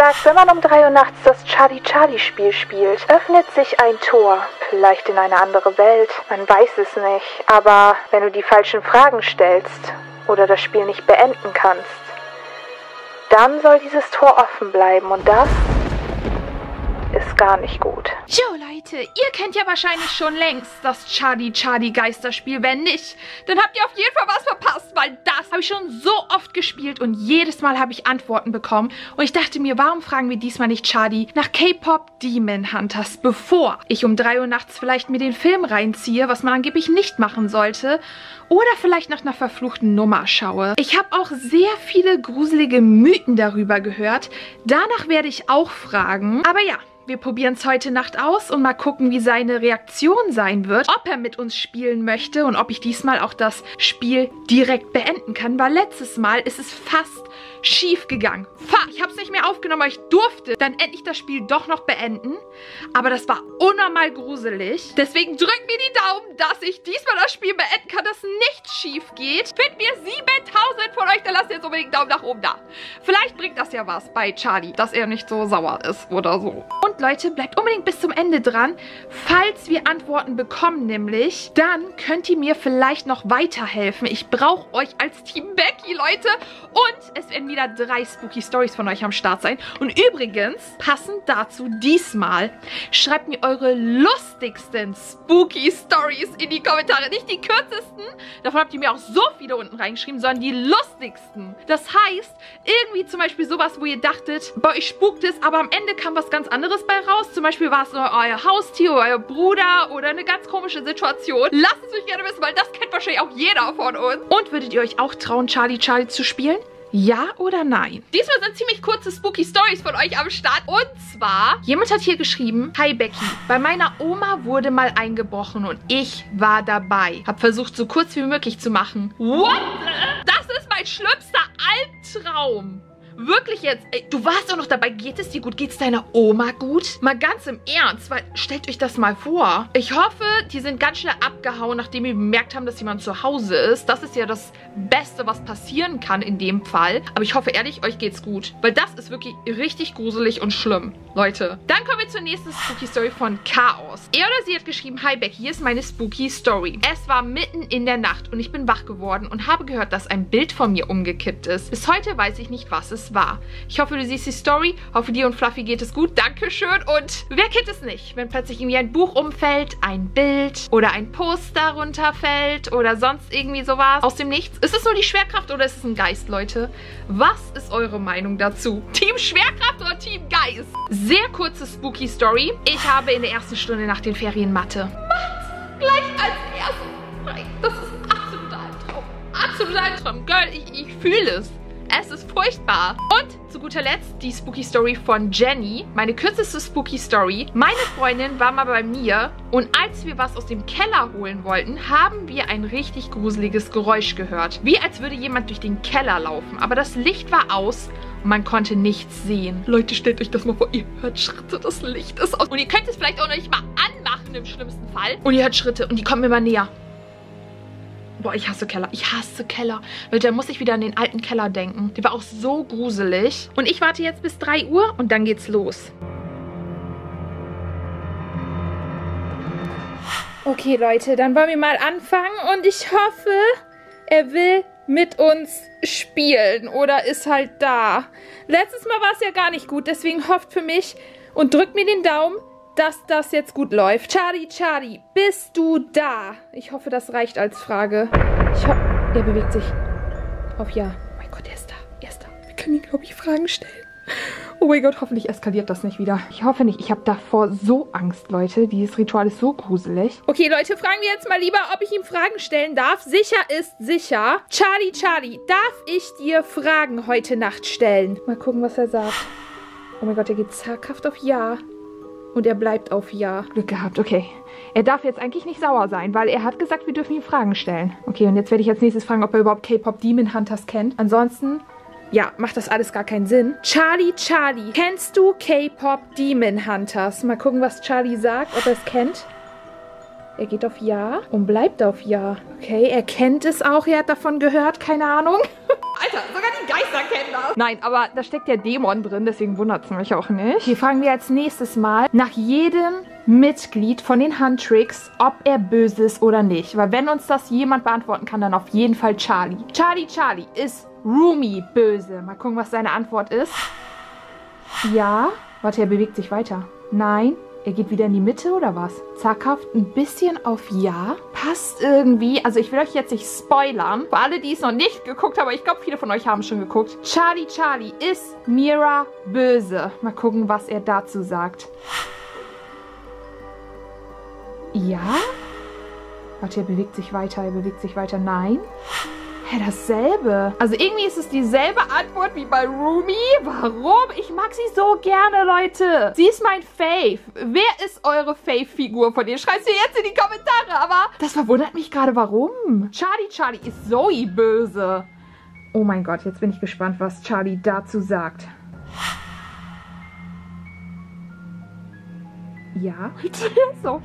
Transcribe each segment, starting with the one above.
sagt, wenn man um 3 Uhr nachts das Charlie-Charlie-Spiel spielt, öffnet sich ein Tor. Vielleicht in eine andere Welt. Man weiß es nicht. Aber wenn du die falschen Fragen stellst oder das Spiel nicht beenden kannst, dann soll dieses Tor offen bleiben und das ist gar nicht gut. Jo Leute, ihr kennt ja wahrscheinlich schon längst das Charlie-Charlie-Geisterspiel. Wenn nicht, dann habt ihr auf jeden Fall was verpasst, weil das habe ich schon so oft gespielt und jedes Mal habe ich Antworten bekommen. Und ich dachte mir, warum fragen wir diesmal nicht Charlie nach K-Pop Demon Hunters, bevor ich um 3 Uhr nachts vielleicht mir den Film reinziehe, was man angeblich nicht machen sollte, oder vielleicht nach einer verfluchten Nummer schaue. Ich habe auch sehr viele gruselige Mythen darüber gehört. Danach werde ich auch fragen. Aber ja, wir probieren es heute Nacht aus und mal gucken, wie seine Reaktion sein wird. Ob er mit uns spielen möchte und ob ich diesmal auch das Spiel direkt beenden kann. Weil letztes Mal ist es fast schief gegangen. Ich habe es nicht mehr aufgenommen, aber ich durfte dann endlich das Spiel doch noch beenden. Aber das war unnormal gruselig. Deswegen drückt mir die Daumen, dass ich diesmal das Spiel beenden kann, dass nichts schief geht. Finden wir 7000 von euch, dann lasst jetzt unbedingt einen Daumen nach oben da. Vielleicht bringt das ja was bei Charlie, dass er nicht so sauer ist oder so. Und Leute, bleibt unbedingt bis zum Ende dran. Falls wir Antworten bekommen nämlich, dann könnt ihr mir vielleicht noch weiterhelfen. Ich brauche euch als Team Becky, Leute. Und es werden wieder 3 Spooky Stories von euch am Start sein. Und übrigens, passend dazu diesmal, schreibt mir eure lustigsten Spooky Stories in die Kommentare. Nicht die kürzesten, davon habt ihr mir auch so viele unten reingeschrieben, sondern die lustigsten. Das heißt, irgendwie zum Beispiel sowas, wo ihr dachtet, bei euch spukt es, aber am Ende kam was ganz anderes bei raus. Zum Beispiel war es nur euer Haustier, euer Bruder oder eine ganz komische Situation. Lasst es mich gerne wissen, weil das kennt wahrscheinlich auch jeder von uns. Und würdet ihr euch auch trauen, Charlie zu spielen? Ja oder nein? Diesmal sind ziemlich kurze Spooky Stories von euch am Start. Und zwar, jemand hat hier geschrieben: Hi Becky, bei meiner Oma wurde mal eingebrochen und ich war dabei. Hab versucht, so kurz wie möglich zu machen. What? Das ist mein schlimmster Albtraum. Wirklich jetzt? Ey, du warst doch noch dabei. Geht es dir gut? Geht es deiner Oma gut? Mal ganz im Ernst, weil stellt euch das mal vor. Ich hoffe, die sind ganz schnell abgehauen, nachdem wir bemerkt haben, dass jemand zu Hause ist. Das ist ja das Beste, was passieren kann in dem Fall. Aber ich hoffe ehrlich, euch geht's gut. Weil das ist wirklich richtig gruselig und schlimm. Leute. Dann kommen wir zur nächsten Spooky Story von Chaos. Er oder sie hat geschrieben: Hi Becky, hier ist meine Spooky Story. Es war mitten in der Nacht und ich bin wach geworden und habe gehört, dass ein Bild von mir umgekippt ist. Bis heute weiß ich nicht, was es war. Ich hoffe, du siehst die Story. Hoffe, dir und Fluffy geht es gut. Dankeschön. Und wer kennt es nicht, wenn plötzlich irgendwie ein Buch umfällt, ein Bild oder ein Poster runterfällt oder sonst irgendwie sowas aus dem Nichts? Ist es nur die Schwerkraft oder ist es ein Geist, Leute? Was ist eure Meinung dazu? Team Schwerkraft oder Team Geist? Sehr kurze Spooky Story. Ich habe in der ersten Stunde nach den Ferien Mathe. Macht gleich als erstes. Das ist absoluter Albtraum. Absoluter Albtraum. Girl, ich fühle es. Es ist furchtbar. Und zu guter Letzt die Spooky Story von Jenny. Meine kürzeste Spooky Story. Meine Freundin war mal bei mir und als wir was aus dem Keller holen wollten, haben wir ein richtig gruseliges Geräusch gehört. Wie als würde jemand durch den Keller laufen. Aber das Licht war aus und man konnte nichts sehen. Leute, stellt euch das mal vor. Ihr hört Schritte, das Licht ist aus. Und ihr könnt es vielleicht auch noch nicht mal anmachen im schlimmsten Fall. Und ihr hört Schritte und die kommen immer näher. Boah, ich hasse Keller. Ich hasse Keller. Leute, da muss ich wieder an den alten Keller denken. Der war auch so gruselig. Und ich warte jetzt bis 3 Uhr und dann geht's los. Okay, Leute, dann wollen wir mal anfangen. Und ich hoffe, er will mit uns spielen. Oder ist halt da. Letztes Mal war es ja gar nicht gut. Deswegen hofft für mich und drückt mir den Daumen, dass das jetzt gut läuft. Charlie, bist du da? Ich hoffe, das reicht als Frage. Er bewegt sich. Auf Ja. Oh mein Gott, er ist da. Wir können ihm, glaube ich, Fragen stellen. Oh mein Gott, hoffentlich eskaliert das nicht wieder. Ich hoffe nicht. Ich habe davor so Angst, Leute. Dieses Ritual ist so gruselig. Okay, Leute, fragen wir jetzt mal lieber, ob ich ihm Fragen stellen darf. Sicher ist sicher. Charlie, darf ich dir Fragen heute Nacht stellen? Mal gucken, was er sagt. Oh mein Gott, er geht zaghaft auf Ja. Und er bleibt auf Ja. Glück gehabt, okay. Er darf jetzt eigentlich nicht sauer sein, weil er hat gesagt, wir dürfen ihm Fragen stellen. Okay, und jetzt werde ich als nächstes fragen, ob er überhaupt K-Pop Demon Hunters kennt. Ansonsten, ja, macht das alles gar keinen Sinn. Charlie, kennst du K-Pop Demon Hunters? Mal gucken, was Charlie sagt, ob er es kennt. Er geht auf Ja und bleibt auf Ja. Okay, er kennt es auch. Er hat davon gehört. Keine Ahnung. Alter, sogar die Geister kennen das. Nein, aber da steckt der Dämon drin. Deswegen wundert es mich auch nicht. Hier fragen wir als nächstes mal nach jedem Mitglied von den Huntrix, ob er böse ist oder nicht. Weil wenn uns das jemand beantworten kann, dann auf jeden Fall Charlie. Charlie, ist Rumi böse? Mal gucken, was seine Antwort ist. Ja. Warte, er bewegt sich weiter. Nein. Er geht wieder in die Mitte oder was? Zaghaft ein bisschen auf Ja. Passt irgendwie. Also ich will euch jetzt nicht spoilern. Für alle, die es noch nicht geguckt haben, aber ich glaube, viele von euch haben schon geguckt. Charlie, ist Mira böse? Mal gucken, was er dazu sagt. Ja? Warte, er bewegt sich weiter. Nein. Hä, dasselbe. Also irgendwie ist es dieselbe Antwort wie bei Rumi. Warum? Ich mag sie so gerne, Leute. Sie ist mein Fave. Wer ist eure Fave-Figur von ihr? Schreibt sie jetzt in die Kommentare. Aber das verwundert mich gerade, warum? Charlie, ist Zoe böse? Oh mein Gott, jetzt bin ich gespannt, was Charlie dazu sagt. Ja? So.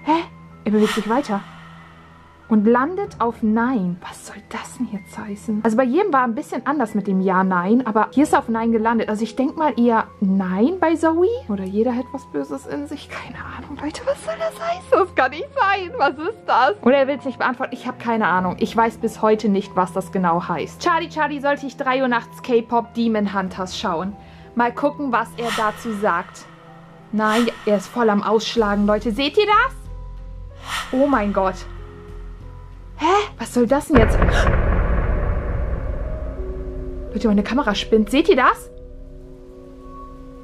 Hä? Er bewegt sich weiter. Und landet auf Nein. Was soll das denn jetzt heißen? Also bei jedem war ein bisschen anders mit dem Ja, Nein. Aber hier ist er auf Nein gelandet. Also ich denke mal eher Nein bei Zoe. Oder jeder hat was Böses in sich. Keine Ahnung, Leute. Was soll das heißen? Das kann nicht sein. Was ist das? Oder er will es nicht beantworten. Ich habe keine Ahnung. Ich weiß bis heute nicht, was das genau heißt. Charlie, sollte ich 3 Uhr nachts K-Pop Demon Hunters schauen. Mal gucken, was er dazu sagt. Nein, er ist voll am Ausschlagen, Leute. Seht ihr das? Oh mein Gott. Hä? Was soll das denn jetzt? Leute, meine Kamera spinnt. Seht ihr das?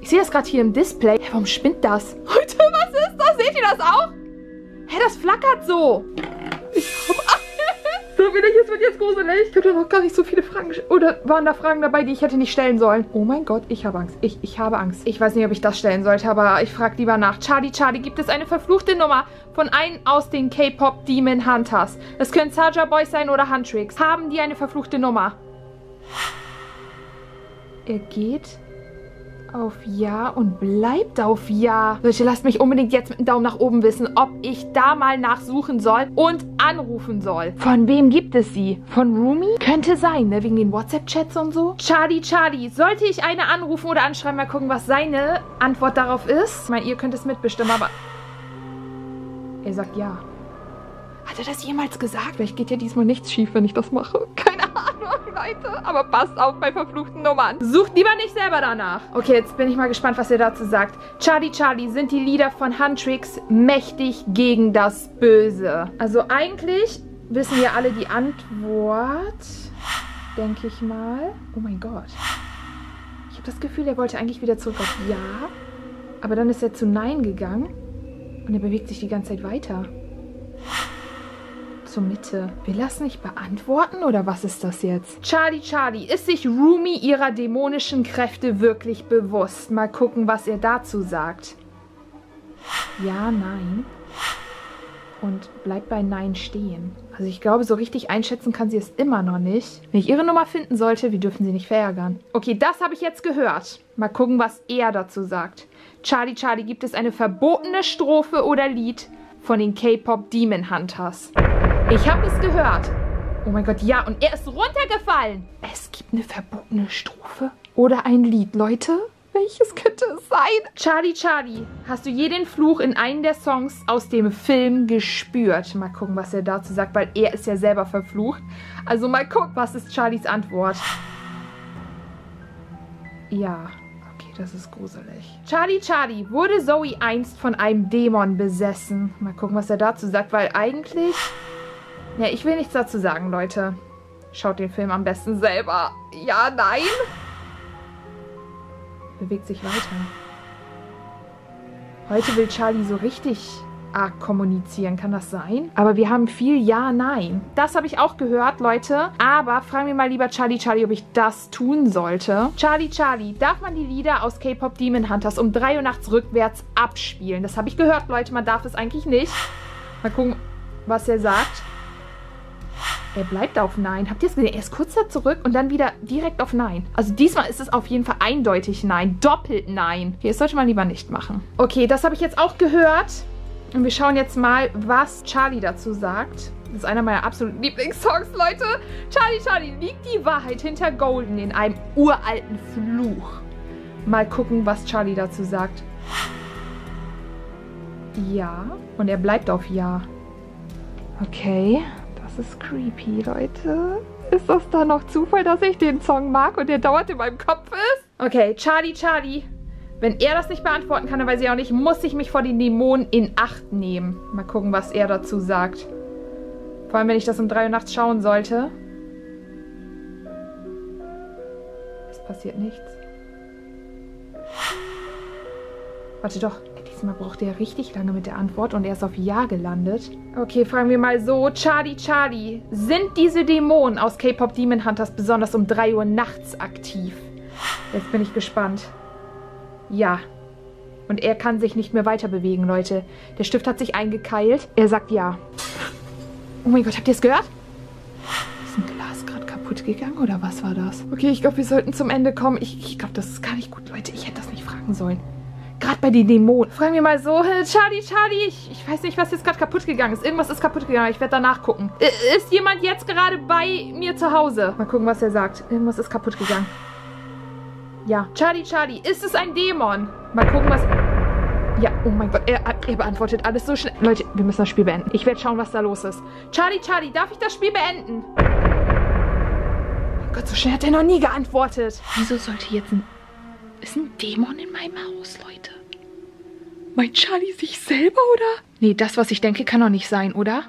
Ich sehe das gerade hier im Display. Hä, warum spinnt das? Leute, was ist das? Seht ihr das auch? Hä, das flackert so. So will ich, es wird jetzt gruselig. Ich hatte noch gar nicht so viele Fragen. Oder waren da Fragen dabei, die ich hätte nicht stellen sollen? Oh mein Gott, ich habe Angst. Ich habe Angst. Ich weiß nicht, ob ich das stellen sollte, aber ich frage lieber nach. Charlie, gibt es eine verfluchte Nummer von einem aus den K-Pop Demon Hunters? Es können Saja Boys sein oder Huntrix. Haben die eine verfluchte Nummer? Er geht auf Ja und bleibt auf Ja. Leute, lasst mich unbedingt jetzt mit einem Daumen nach oben wissen, ob ich da mal nachsuchen soll und anrufen soll. Von wem gibt es sie? Von Rumi? Könnte sein, ne? Wegen den WhatsApp-Chats und so. Charlie, sollte ich eine anrufen oder anschreiben? Mal gucken, was seine Antwort darauf ist. Ich meine, ihr könnt es mitbestimmen, aber... Er sagt Ja. Hat er das jemals gesagt? Vielleicht geht ja diesmal nichts schief, wenn ich das mache. Keine Ahnung, Leute. Aber passt auf bei verfluchten Nummern. Sucht lieber nicht selber danach. Okay, jetzt bin ich mal gespannt, was er dazu sagt. Charlie, sind die Lieder von Huntrix mächtig gegen das Böse? Also eigentlich wissen wir alle die Antwort. Denke ich mal. Oh mein Gott. Ich habe das Gefühl, er wollte eigentlich wieder zurück auf Ja. Aber dann ist er zu Nein gegangen. Und er bewegt sich die ganze Zeit weiter. Zur Mitte. Will er es nicht beantworten oder was ist das jetzt? Charlie, ist sich Rumi ihrer dämonischen Kräfte wirklich bewusst? Mal gucken, was er dazu sagt. Ja, nein. Und bleibt bei Nein stehen. Also ich glaube, so richtig einschätzen kann sie es immer noch nicht. Wenn ich ihre Nummer finden sollte, wir dürfen sie nicht verärgern. Okay, das habe ich jetzt gehört. Mal gucken, was er dazu sagt. Charlie, gibt es eine verbotene Strophe oder Lied von den K-Pop Demon Hunters? Ich habe es gehört. Oh mein Gott, ja. Und er ist runtergefallen. Es gibt eine verbotene Strophe oder ein Lied. Leute, welches könnte es sein? Charlie, hast du jeden Fluch in einem der Songs aus dem Film gespürt? Mal gucken, was er dazu sagt, weil er ist ja selber verflucht. Also mal gucken, was ist Charlies Antwort? Ja. Okay, das ist gruselig. Charlie, wurde Zoe einst von einem Dämon besessen? Mal gucken, was er dazu sagt, weil eigentlich... Ja, ich will nichts dazu sagen, Leute. Schaut den Film am besten selber. Ja, nein. Bewegt sich weiter. Heute will Charlie so richtig arg kommunizieren. Kann das sein? Aber wir haben viel Ja, Nein. Das habe ich auch gehört, Leute. Aber fragen wir mal lieber Charlie, ob ich das tun sollte. Charlie, darf man die Lieder aus K-Pop Demon Hunters um 3 Uhr nachts rückwärts abspielen? Das habe ich gehört, Leute. Man darf es eigentlich nicht. Mal gucken, was er sagt. Er bleibt auf Nein. Habt ihr es gesehen? Er ist kurz da zurück und dann wieder direkt auf Nein. Also diesmal ist es auf jeden Fall eindeutig Nein. Doppelt Nein. Okay, das sollte man lieber nicht machen. Okay, das habe ich jetzt auch gehört. Und wir schauen jetzt mal, was Charlie dazu sagt. Das ist einer meiner absoluten Lieblingssongs, Leute. Charlie, Charlie, liegt die Wahrheit hinter Golden in einem uralten Fluch? Mal gucken, was Charlie dazu sagt. Ja. Und er bleibt auf Ja. Okay. Das ist creepy, Leute. Ist das da noch Zufall, dass ich den Song mag und der dauernd in meinem Kopf ist? Okay, Charlie, Charlie. Wenn er das nicht beantworten kann, dann weiß ich auch nicht, muss ich mich vor den Dämonen in Acht nehmen. Mal gucken, was er dazu sagt. Vor allem, wenn ich das um 3 Uhr nachts schauen sollte. Es passiert nichts. Warte doch. Diesmal braucht er richtig lange mit der Antwort und er ist auf Ja gelandet. Okay, fragen wir mal so. Charlie, Charlie, sind diese Dämonen aus K-Pop Demon Hunters besonders um 3 Uhr nachts aktiv? Jetzt bin ich gespannt. Ja. Und er kann sich nicht mehr weiter bewegen, Leute. Der Stift hat sich eingekeilt. Er sagt Ja. Oh mein Gott, habt ihr es gehört? Ist ein Glas gerade kaputt gegangen oder was war das? Okay, ich glaube, wir sollten zum Ende kommen. Ich glaube, das ist gar nicht gut, Leute. Ich hätte das nicht fragen sollen. Gerade bei den Dämonen. Fragen wir mal so, Charlie, Charlie, ich weiß nicht, was jetzt gerade kaputt gegangen ist. Irgendwas ist kaputt gegangen, ich werde danach gucken. Ist jemand jetzt gerade bei mir zu Hause? Mal gucken, was er sagt. Irgendwas ist kaputt gegangen. Ja. Charlie, Charlie, ist es ein Dämon? Mal gucken, was... Ja, oh mein Gott, er beantwortet alles so schnell. Leute, wir müssen das Spiel beenden. Ich werde schauen, was da los ist. Charlie, Charlie, darf ich das Spiel beenden? Oh mein Gott, so schnell hat er noch nie geantwortet. Wieso sollte jetzt ein... Ist ein Dämon in meinem Haus, Leute? Meint Charlie sich selber, oder? Nee, das, was ich denke, kann doch nicht sein, oder?